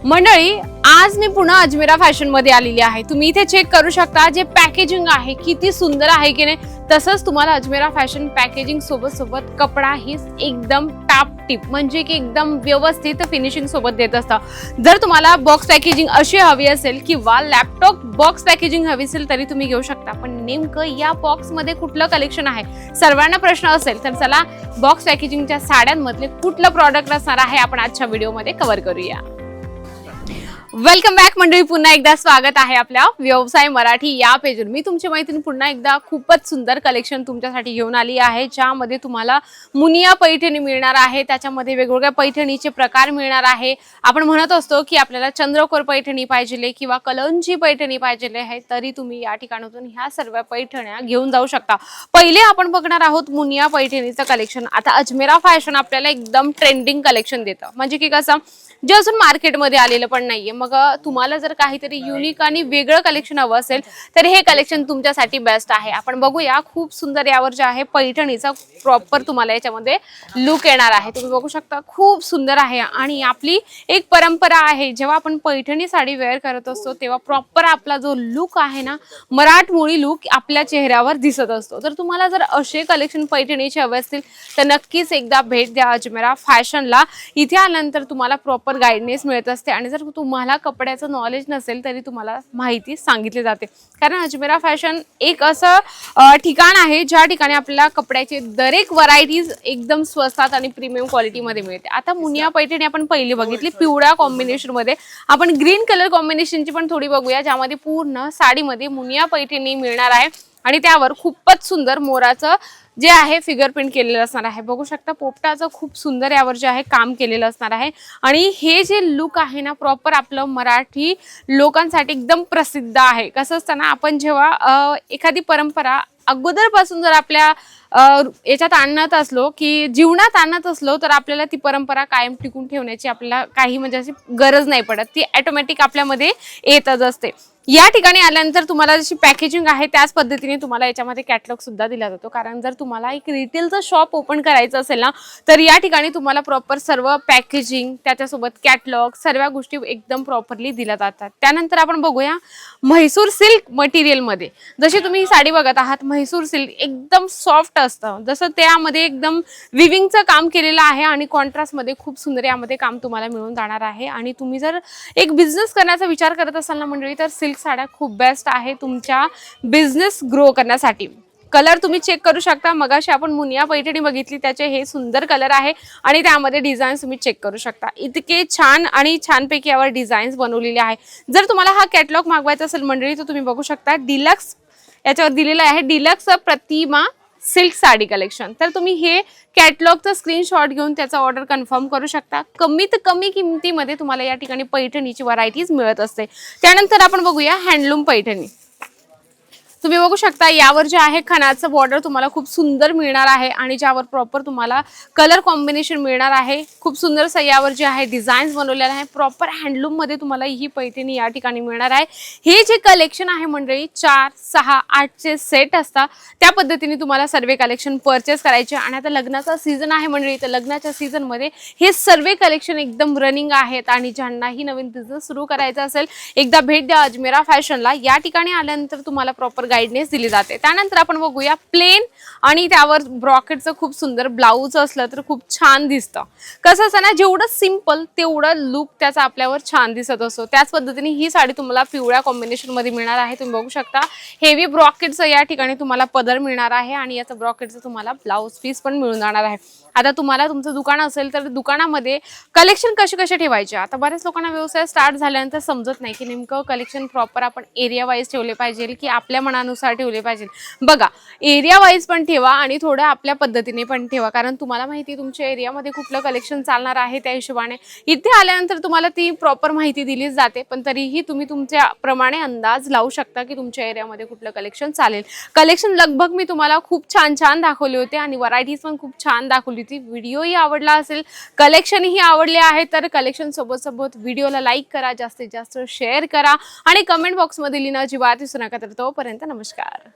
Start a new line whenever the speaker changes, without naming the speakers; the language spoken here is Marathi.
मंडळी, आज मी पुन्हा अजमेरा फॅशन मध्ये आलेली आहे। तुम्ही इथे चेक करू शकता जे पॅकेजिंग आहे किती सुंदर आहे की नाही। तसंच तुम्हाला अजमेरा फॅशन पॅकेजिंग सोबत सोबत कपडा ही एकदम टाप टिप म्हणजे की एकदम व्यवस्थित फिनिशिंग सोबत देत असतं। जर तुम्हाला बॉक्स पॅकेजिंग अशी हवी असेल किंवा लॅपटॉप बॉक्स पॅकेजिंग हवी असेल तरी तुम्ही घेऊ शकता। पण नेमकं या बॉक्स मध्ये कुठलं कलेक्शन आहे सर्वांना प्रश्न असेल तर चला बॉक्स पॅकेजिंगच्या साड्यांमधले कुठलं प्रॉडक्ट असणार आहे आपण आजच्या व्हिडिओमध्ये कव्हर करूया। वेलकम बॅक मंडळी, पुन्हा एकदा स्वागत आहे आपल्या व्यवसाय मराठी या पेजवर। मी तुमची मैत्रीण पुन्हा एकदा खूपच सुंदर कलेक्शन तुमच्यासाठी घेऊन आली आहे, ज्यामध्ये तुम्हाला मुनिया पैठणी मिळणार आहे। त्याच्यामध्ये वेगवेगळ्या पैठणीचे प्रकार मिळणार आहे। आपण म्हणत असतो की आपल्याला चंद्रकोर पैठणी पाहिजे किंवा कलंजी पैठणी पाहिजे आहे, तरी तुम्ही या ठिकाणातून ह्या सर्व पैठण्या घेऊन जाऊ शकता। पहिले आपण बघणार आहोत मुनिया पैठणीचं कलेक्शन। आता अजमेरा फॅशन आपल्याला एकदम ट्रेंडिंग कलेक्शन देतं, म्हणजे की कसं जे अजून मार्केटमध्ये आलेलं पण नाहीये। मग तुम्हाला जर काहीतरी युनिक आणि वेगळं कलेक्शन हवं असेल तर हे कलेक्शन तुमच्यासाठी बेस्ट आहे। आपण बघूया, खूप सुंदर यावर जे आहे पैठणीचा प्रॉपर तुम्हाला याच्यामध्ये लुक येणार आहे। तुम्ही बघू शकता खूप सुंदर आहे आणि आपली एक परंपरा आहे, जेव्हा आपण पैठणी साडी वेअर करत असतो तेव्हा प्रॉपर आपला जो लुक आहे ना, मराठमोळी लुक आपल्या चेहऱ्यावर दिसत असतो। तर तुम्हाला जर असे कलेक्शन पैठणीचे हवे असतील तर नक्कीच एकदा भेट द्या अजमेरा फॅशनला। इथे आल्यानंतर तुम्हाला प्रॉपर गाइडन्स मिळत असते आणि जर तुम्हाला कपड्याचं नॉलेज नसेल तरी तुम्हाला माहिती सांगितली जाते। कारण अजमेरा फॅशन एक असं ठिकाण आहे ज्या ठिकाणी आपल्याला कपड्याचे दरेक व्हरायटीज एकदम स्वस्तात आणि प्रीमियम क्वालिटी मध्ये मिळते। आता मुनिया पैठणी आपण पहिली बघितली पिवळ्या कॉम्बिनेशन मध्ये, आपण ग्रीन कलर कॉम्बिनेशनची पण थोडी बघूया, ज्यामध्ये पूर्ण साडीमध्ये मुनिया पैठणी मिळणार आहे आणि त्यावर खूपच सुंदर मोराचं जे आहे फिगर प्रिंट केलेलं असणार आहे। बघू शकता पोपटाचं खूप सुंदर यावर जे आहे काम केलेलं असणार आहे आणि हे जे लुक आहे ना प्रॉपर आपलं मराठी लोकांसाठी एकदम प्रसिद्ध आहे। कसं असतं ना, आपण जेव्हा एखादी परंपरा अगोदरपासून जर आपल्या याच्यात आणत असलो की जीवनात आणत असलो तर आपल्याला ती परंपरा कायम टिकून ठेवण्याची आपल्याला काही म्हणजे अशी गरज नाही पडत, ती ऑटोमॅटिक आपल्यामध्ये येतच असते। या ठिकाणी आल्यानंतर तुम्हाला जशी पॅकेजिंग आहे त्याच पद्धतीने तुम्हाला याच्यामध्ये कॅटलॉग सुद्धा दिला जातो। कारण जर तुम्हाला एक रिटेलचं शॉप ओपन करायचं असेल ना तर या ठिकाणी तुम्हाला प्रॉपर सर्व पॅकेजिंग त्याच्यासोबत कॅटलॉग सर्व गोष्टी एकदम प्रॉपरली दिल्या जातात। त्यानंतर आपण बघूया म्हैसूर सिल्क मटेरियल मध्ये, जशी तुम्ही ही साडी बघत आहात म्हैसूर सिल्क एकदम सॉफ्ट असतं, जसं त्यामध्ये एकदम विविंगचं काम केलेलं आहे आणि कॉन्ट्रास्ट मध्ये खूप सुंदर यामध्ये काम तुम्हाला मिळून जाणार आहे। आणि तुम्ही जर एक बिझनेस करण्याचा विचार करत असाल ना मंडळी तर सिल्क साड्या खूप बेस्ट आहे तुमच्या बिझनेस ग्रो करण्यासाठी। कलर तुम्ही चेक करू शकता, मगाशी आपण मुनिया पैठणी बघितली त्याचे हे सुंदर कलर आहे आणि त्यामध्ये डिझाईन तुम्ही चेक करू शकता। इतके छान आणि छानपैकी यावर डिझाईन्स बनवलेले आहे। जर तुम्हाला हा कॅटलॉग मागवायचा असेल मंडळी तर तुम्ही बघू शकता डिलक्स याच्यावर दिलेला आहे, डिलक्स प्रतिमा सिल्क साडी कलेक्शन। तर तुम्ही हे कॅटलॉगचा स्क्रीनशॉट घेऊन त्याचा ऑर्डर कन्फर्म करू शकता। कमीत कमी किमतीमध्ये तुम्हाला या ठिकाणी पैठणीची व्हरायटीज मिळत असते। त्यानंतर आपण बघूया हँडलूम पैठणी। तुम्ही बघू शकता यावर जे आहे खणाचं बॉर्डर तुम्हाला खूप सुंदर मिळणार आहे आणि ज्यावर प्रॉपर तुम्हाला कलर कॉम्बिनेशन मिळणार आहे। खूप सुंदर यावर जे आहे डिझाईन्स बनवलेले आहे, प्रॉपर हँडलूम मध्ये तुम्हाला ही पैठणी या ठिकाणी मिळणार आहे। हे जे कलेक्शन आहे मंडळी 4, 6, 8 चे सेट असतात, त्या पद्धतीने तुम्हाला सर्व कलेक्शन परचेस करायचे। आणि आता लग्नाचा सीझन आहे मंडळी, तर लग्नाच्या सीझन मध्ये हे सर्व कलेक्शन एकदम रनिंग आहेत आणि ज्यांनाही नवीन बिझनेस सुरू करायचा असेल एकदा भेट द्या अजमेरा फॅशनला। या ठिकाणी आल्यानंतर तुम्हाला प्रॉपर गाइडन्स दिली जाते। त्यानंतर आपण बघूया प्लेन आणि त्यावर ब्रॉकेटचं खूप सुंदर ब्लाउज असलं तर खूप छान दिसतं। कसं असतं ना, जेवढं सिंपल तेवढं लुक त्याचा आपल्यावर छान दिसत असतो। त्याच पद्धतीने ही साडी तुम्हाला पिवळ्या कॉम्बिनेशन मध्ये मिळणार आहे। तुम्ही बघू शकता हेवी ब्रॉकेटचं या ठिकाणी तुम्हाला पदर मिळणार आहे आणि याचं ब्रॉकेटचं तुम्हाला ब्लाउज पीस पण मिळून जाणार आहे। आता तुम्हाला तुमचं दुकान असेल तर दुकानामध्ये कलेक्शन कसे ठेवायचे, आता बऱ्याच लोकांना व्यवसाय स्टार्ट झाल्यानंतर समजत नाही की नेमकं कलेक्शन प्रॉपर आपण एरिया वाईज ठेवले पाहिजे की आपल्या मनानुसार ठेवले पाहिजे। बघा, एरिया वाईज पण ठेवा आणि थोडं आपल्या पद्धतीने पण ठेवा, कारण तुम्हाला माहिती तुमच्या एरियामध्ये कुठलं कलेक्शन चालणार आहे त्या हिशोबाने इथे आल्यानंतर तुम्हाला ती प्रॉपर माहिती दिली जाते। पण तरीही तुम्ही तुमच्या प्रमाणे अंदाज लावू शकता की तुमच्या एरियामध्ये कुठलं कलेक्शन चालेल। कलेक्शन लगभग मी तुम्हाला खूप छान दाखवले होते आणि व्हरायटीज पण खूप छान दाखवली होती। व्हिडिओही आवडला असेल, कलेक्शनही आवडले आहे तर कलेक्शन सोबत व्हिडिओला लाईक करा, जास्तीत जास्त शेअर करा आणि कमेंट बॉक्समध्ये लिहिणं अजिबात विसरू नका। तर तोपर्यंत नमस्कार।